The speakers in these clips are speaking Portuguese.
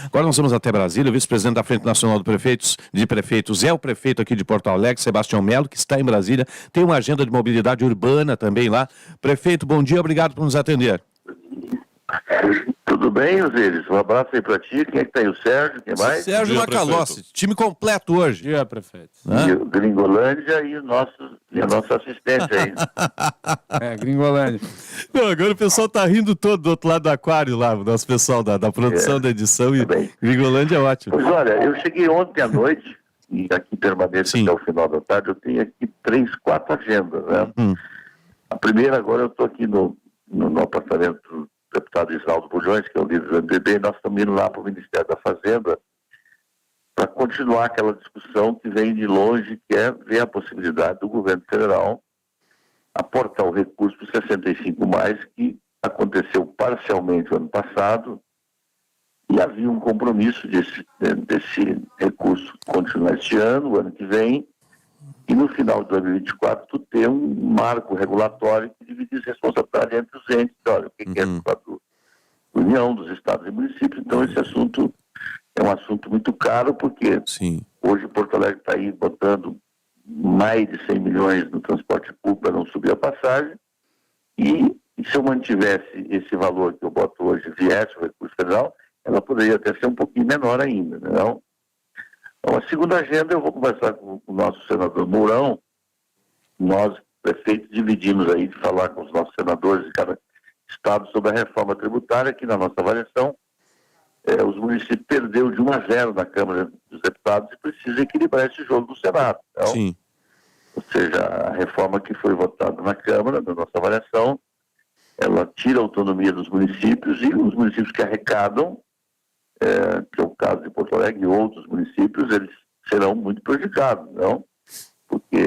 Agora nós vamos até Brasília. O vice-presidente da Frente Nacional de Prefeitos é o prefeito aqui de Porto Alegre, Sebastião Melo, que está em Brasília. Tem uma agenda de mobilidade urbana também lá. Prefeito, bom dia, obrigado por nos atender. Tudo bem, Osíris? Um abraço aí pra ti. Quem é que tá aí? O Sérgio? Quem mais? Sérgio Macalossi, time completo hoje. Bom dia, prefeito. E o Gringolândia e a nossa assistente aí. Gringolândia. Não, agora o pessoal tá rindo todo do outro lado do aquário lá, o nosso pessoal da produção, da edição, e Gringolândia é ótimo. Pois olha, eu cheguei ontem à noite, e aqui permaneço até o final da tarde, eu tenho aqui 3, 4 agendas, né? A primeira, agora eu estou aqui no apartamento do deputado Isnaldo Bulhões, que é o líder do MDB, e nós estamos indo lá para o Ministério da Fazenda para continuar aquela discussão que vem de longe, que é ver a possibilidade do governo federal aportar o recurso para 65+, que aconteceu parcialmente no ano passado, e havia um compromisso desse recurso continuar este ano, o ano que vem, e no final de 2024 tu ter um marco regulatório que dividisse responsabilidade entre os entes. Olha, o que é a União dos Estados e Municípios. Então esse assunto é um assunto muito caro, porque hoje Porto Alegre está aí botando mais de 100 milhões no transporte público para não subir a passagem, e se eu mantivesse esse valor que eu boto hoje, viesse o recurso federal, ela poderia até ser um pouquinho menor ainda, não? Então, a segunda agenda, eu vou conversar com o nosso senador Mourão. Nós, prefeitos, dividimos aí de falar com os nossos senadores de cada estado sobre a reforma tributária, que na nossa avaliação, os municípios perdeu de 1-0 na Câmara dos Deputados e precisa equilibrar esse jogo no Senado. Então, ou seja, a reforma que foi votada na Câmara, na nossa avaliação, ela tira a autonomia dos municípios, e os municípios que arrecadam, que é o caso de Porto Alegre e outros municípios, eles serão muito prejudicados, não? Porque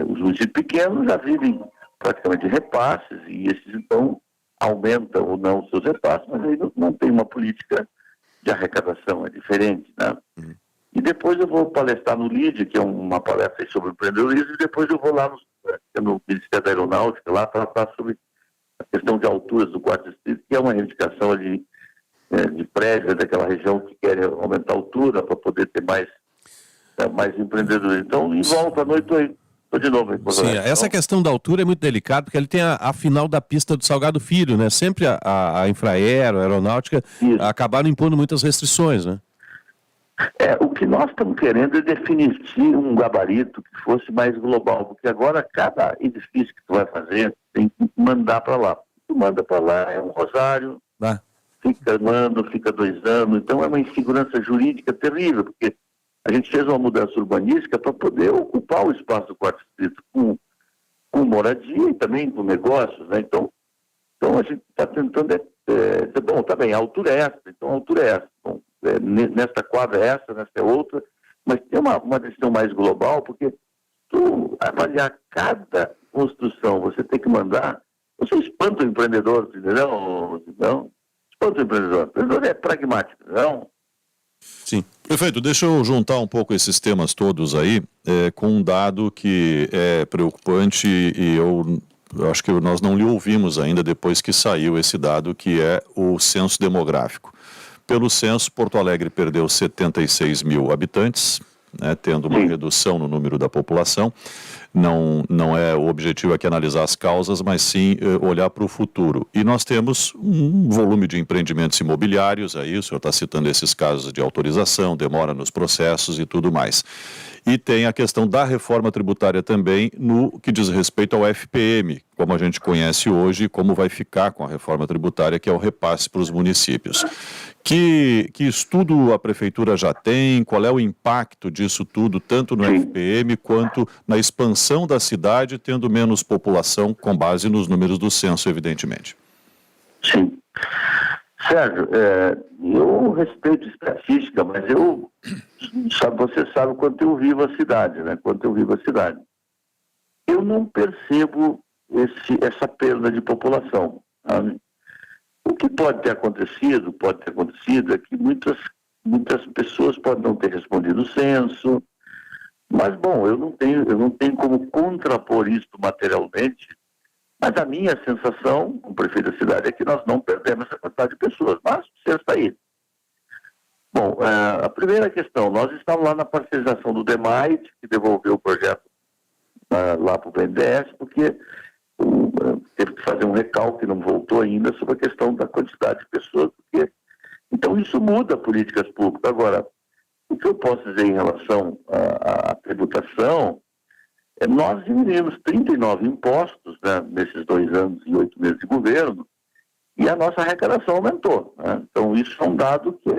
os municípios pequenos já vivem praticamente repasses, e esses então aumentam ou não os seus repasses, mas aí não tem uma política de arrecadação, é diferente, né? E depois eu vou palestrar no LIDE, que é uma palestra sobre empreendedorismo, e depois eu vou lá no Ministério da Aeronáutica, lá tratar sobre a questão de alturas do quarto distrito, que é uma reivindicação de prédios daquela região que querem aumentar a altura para poder ter mais empreendedores. Então, em volta à noite, estou de novo. Essa questão da altura é muito delicada, porque ele tem a final da pista do Salgado Filho, né? Sempre a Infraero, a Aeronáutica, acabaram impondo muitas restrições, né? O que nós estamos querendo é definir um gabarito que fosse mais global, porque agora cada edifício que tu vai fazer tem que mandar para lá. Tu manda para lá, é um rosário, fica 2 anos, então é uma insegurança jurídica terrível, porque a gente fez uma mudança urbanística para poder ocupar o espaço do quarto distrito com moradia e também com negócios, né? Então a gente está tentando dizer, bom, tá bem, a altura é essa, então a altura é essa. Bom, nesta quadra é essa, nesta é outra, mas tem uma decisão mais global, porque tu avaliar cada construção, você tem que mandar, você espanta o empreendedor, entendeu? Não, espanta o empreendedor. O empreendedor é pragmático, não? Sim. Prefeito, deixa eu juntar um pouco esses temas todos aí com um dado que é preocupante, e eu acho que nós não lhe ouvimos ainda depois que saiu esse dado, que é o censo demográfico. Pelo censo, Porto Alegre perdeu 76 mil habitantes, né, tendo uma redução no número da população. Não é o objetivo aqui analisar as causas, mas sim olhar para o futuro. E nós temos um volume de empreendimentos imobiliários, aí o senhor está citando esses casos de autorização, demora nos processos e tudo mais. E tem a questão da reforma tributária também no que diz respeito ao FPM, como a gente conhece hoje, como vai ficar com a reforma tributária, que é o repasse para os municípios. Que estudo a Prefeitura já tem? Qual é o impacto disso tudo, tanto no FPM quanto na expansão da cidade, tendo menos população, com base nos números do censo, evidentemente? Sim. Sérgio, eu respeito estatística, mas você sabe o quanto eu vivo a cidade, né? Eu não percebo essa perda de população, sabe? O que pode ter acontecido é que muitas pessoas podem não ter respondido o censo, mas, bom, eu não tenho como contrapor isso materialmente, mas a minha sensação, como prefeito da cidade, é que nós não perdemos essa quantidade de pessoas, mas o censo está aí. Bom, a primeira questão, nós estamos lá na parcerização do DEMAIT, que devolveu o projeto lá para o BNDES, porque teve que fazer um recalque, não voltou ainda, sobre a questão da quantidade de pessoas, porque então isso muda políticas públicas. Agora, o que eu posso dizer em relação à tributação, nós diminuímos 39 impostos, né, nesses 2 anos e 8 meses de governo, e a nossa arrecadação aumentou, né? Então isso é um dado que,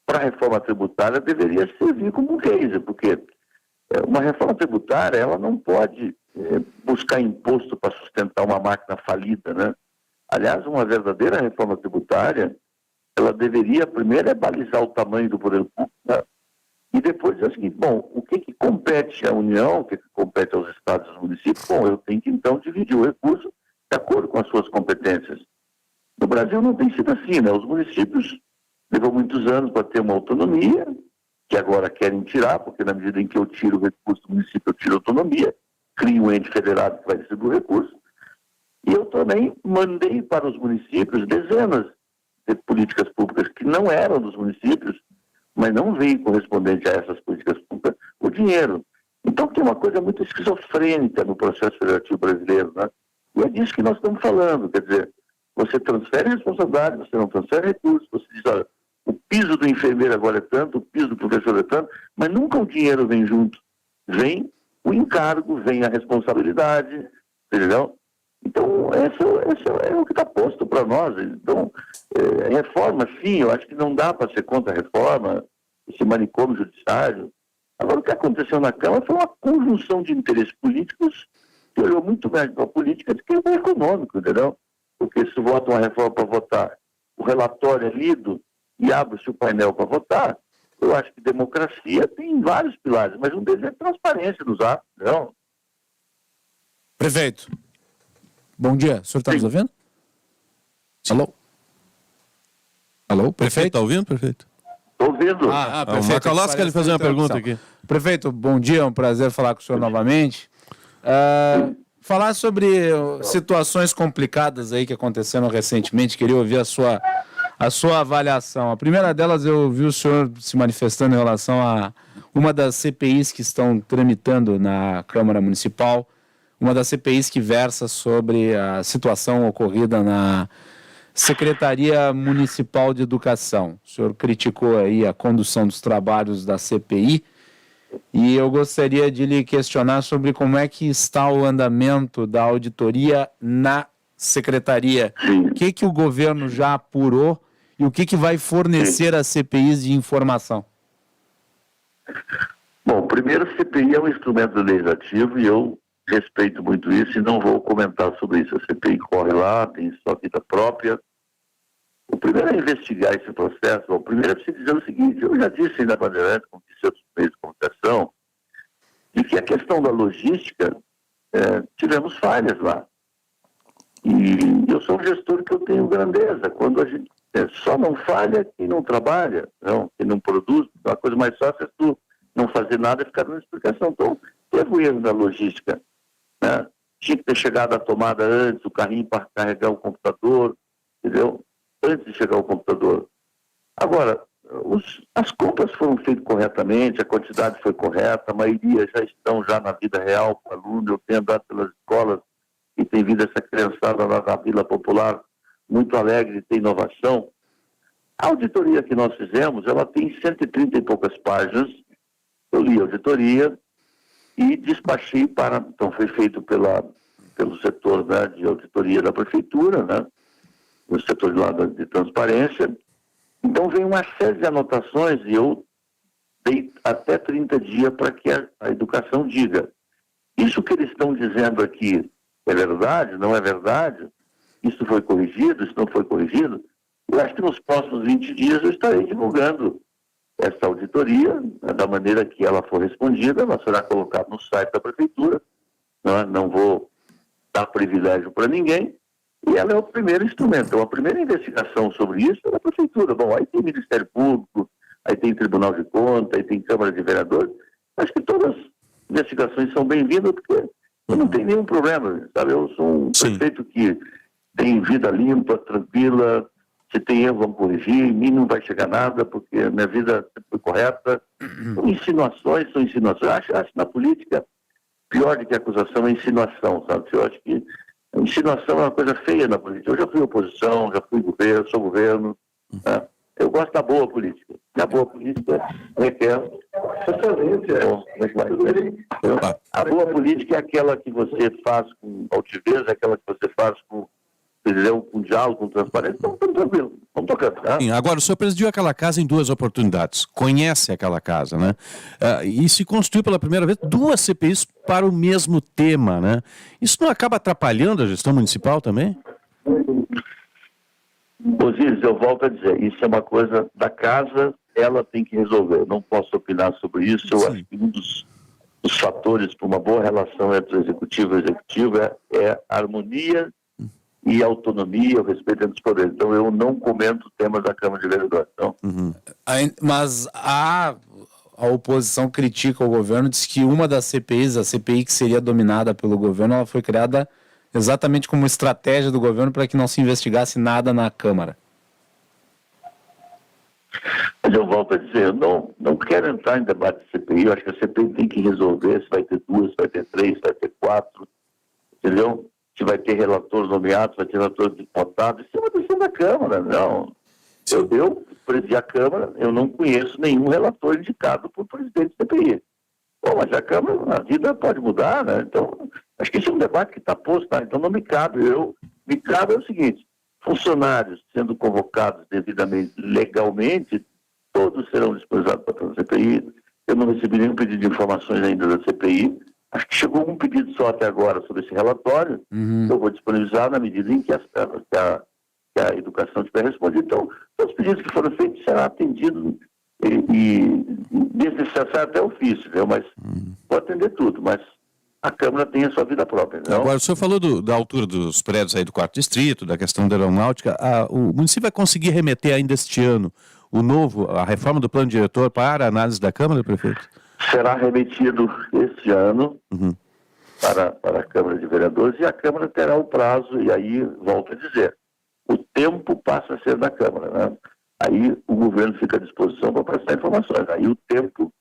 para a reforma tributária, deveria servir como um case, porque uma reforma tributária, ela não pode buscar imposto para sustentar uma máquina falida, né? Aliás, uma verdadeira reforma tributária, ela deveria primeiro balizar o tamanho do poder público, né? E depois dizer o seguinte, bom, o que compete à União, o que compete aos estados e aos municípios? Bom, eu tenho que então dividir o recurso de acordo com as suas competências. No Brasil não tem sido assim, né? Os municípios levou muitos anos para ter uma autonomia, que agora querem tirar, porque na medida em que eu tiro o recurso do município, eu tiro a autonomia, crio um ente federado que vai distribuir o recurso. E eu também mandei para os municípios dezenas de políticas públicas que não eram dos municípios, mas não veio correspondente a essas políticas públicas o dinheiro. Então tem uma coisa muito esquizofrênica no processo federativo brasileiro, né? E é disso que nós estamos falando, quer dizer, você transfere responsabilidade, você não transfere recursos, você diz, olha, o piso do enfermeiro agora é tanto, o piso do professor é tanto, mas nunca o dinheiro vem junto. Vem o encargo, vem a responsabilidade, entendeu? Então, esse é o que está posto para nós. Então, reforma, sim, eu acho que não dá para ser contra a reforma, esse manicômio judiciário. Agora, o que aconteceu na Câmara foi uma conjunção de interesses políticos que olhou muito mais para a política do que para o econômico, entendeu? Porque se vota uma reforma para votar, o relatório é lido e abre-se o painel para votar, eu acho que democracia tem vários pilares, mas um deles é transparência dos atos, não? Prefeito, bom dia. O senhor está nos ouvindo? Alô? Alô, prefeito? Está ouvindo, prefeito? Estou ouvindo. O Macalossi quer lhe fazer uma pergunta aqui. Prefeito, bom dia, é um prazer falar com o senhor novamente. Falar sobre situações complicadas aí que aconteceram recentemente, queria ouvir a sua avaliação. A primeira delas, eu vi o senhor se manifestando em relação a uma das CPIs que estão tramitando na Câmara Municipal, uma das CPIs que versa sobre a situação ocorrida na Secretaria Municipal de Educação. O senhor criticou aí a condução dos trabalhos da CPI e eu gostaria de lhe questionar sobre como é que está o andamento da auditoria na Secretaria. O que o governo já apurou e o que vai fornecer às CPIs de informação? Bom, primeiro, a CPI é um instrumento legislativo e eu respeito muito isso e não vou comentar sobre isso. A CPI corre lá, tem sua vida própria. O primeiro é investigar esse processo. O primeiro é preciso dizer o seguinte, eu já disse na Bandeirantes, como disse outros meios de comunicação, de que a questão da logística, tivemos falhas lá. E eu sou um gestor que eu tenho grandeza. Quando a gente só não falha quem não trabalha, não, quem não produz, a coisa mais fácil é tu não fazer nada e ficar dando explicação. Então, teve o erro da logística, né? Tinha que ter chegado a tomada antes, o carrinho para carregar o computador, entendeu? Antes de chegar ao computador. Agora, as compras foram feitas corretamente, a quantidade foi correta, a maioria já estão na vida real para o aluno. Eu tenho andado pelas escolas e tem vindo essa criançada lá da Vila Popular muito alegre, tem inovação. A auditoria que nós fizemos, ela tem 130 e poucas páginas. Eu li a auditoria e despachei para... Então, foi feito pelo setor, né, de auditoria da prefeitura, né, o setor de transparência. Então, vem uma série de anotações e eu dei até 30 dias para que a educação diga. Isso que eles estão dizendo aqui é verdade? Não é verdade? Isso foi corrigido? Isso não foi corrigido? Eu acho que nos próximos 20 dias eu estarei divulgando essa auditoria, né, da maneira que ela for respondida. Ela será colocada no site da prefeitura, né? Não vou dar privilégio para ninguém, e ela é o primeiro instrumento. Então, a primeira investigação sobre isso é da prefeitura. Bom, aí tem Ministério Público, aí tem Tribunal de Contas, aí tem Câmara de Vereadores. Acho que todas as investigações são bem-vindas, porque eu não tenho nenhum problema, sabe? Eu sou um prefeito que tem vida limpa, tranquila, Se tem erro, vamos corrigir. Em mim não vai chegar nada, porque a minha vida sempre foi correta. São insinuações. Acho na política, pior do que acusação é insinuação, sabe? Eu acho que a insinuação é uma coisa feia na política. Eu já fui oposição, já fui governo, sou governo. Né? Eu gosto da boa política. E a boa política requer excelência. A boa política é aquela que você faz com altivez, é aquela que você faz com diálogo, com transparência. Então, estamos tranquilos. Vamos tocando. Tá? Sim, agora, o senhor presidiu aquela casa em 2 oportunidades. Conhece aquela casa, né? E se constituiu pela primeira vez 2 CPIs para o mesmo tema, né? Isso não acaba atrapalhando a gestão municipal também? Osíris, eu volto a dizer, isso é uma coisa da casa, ela tem que resolver. Eu não posso opinar sobre isso. Eu acho que um dos fatores para uma boa relação entre o executivo e o executivo é a harmonia e a autonomia, o respeito entre os poderes. Então, eu não comento temas da Câmara de Vereadores. Então, Mas a oposição critica o governo, diz que uma das CPIs, a CPI que seria dominada pelo governo, ela foi criada exatamente como estratégia do governo para que não se investigasse nada na Câmara. Mas eu volto a dizer, eu não quero entrar em debate de CPI. Eu acho que a CPI tem que resolver se vai ter 2, se vai ter 3, se vai ter 4, entendeu? Se vai ter relatores nomeados, vai ter relatores votados. Isso é uma decisão da Câmara, não. Eu presidi a Câmara, eu não conheço nenhum relator indicado por presidente da CPI. Bom, mas a Câmara, a vida pode mudar, né? Então, acho que esse é um debate que está posto, tá? Então não me cabe. Me cabe é o seguinte, funcionários sendo convocados devidamente, legalmente, todos serão disponibilizados para a CPI. Eu não recebi nenhum pedido de informações ainda da CPI. Acho que chegou um pedido só até agora sobre esse relatório. Eu vou disponibilizar na medida em que a educação tiver respondido. Então, os pedidos que foram feitos serão atendidos e desnecessário até ofício, né? Mas vou atender tudo, mas a Câmara tem a sua vida própria. Não? Agora, o senhor falou da altura dos prédios aí do 4º Distrito, da questão da aeronáutica. O município vai conseguir remeter ainda este ano a reforma do plano diretor para a análise da Câmara, prefeito? Será remetido este ano para a Câmara de Vereadores e a Câmara terá o prazo, e aí, volto a dizer, o tempo passa a ser da Câmara, né? Aí o governo fica à disposição para prestar informações. Aí o tempo,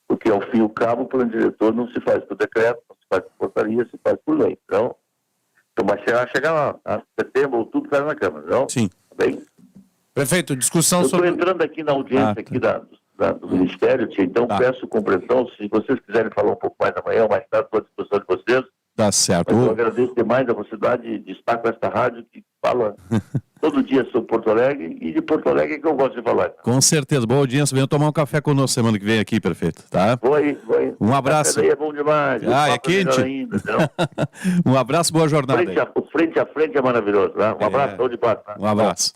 porque ao fim e ao cabo o plano diretor não se faz por decreto, não se faz por portaria, se faz por lei. Então vai chegar lá, a setembro, outubro, cai na Câmara, não? Sim. Tá bem? Prefeito, discussão sobre... Eu estou entrando aqui na audiência aqui do Ministério, tia, então peço compreensão, se vocês quiserem falar um pouco mais amanhã ou mais tarde, estou à disposição de vocês. Tá certo. Mas eu agradeço demais a possibilidade de estar com esta rádio que fala todo dia sobre Porto Alegre, e de Porto Alegre é que eu gosto de falar. Com certeza, boa audiência. Venha tomar um café conosco semana que vem aqui, prefeito, tá? Vou aí. Um abraço. É bom demais. É quente? Ainda, um abraço, boa jornada. Frente a frente é maravilhoso, tá? Um abraço, saúde e paz. Tá? Um abraço.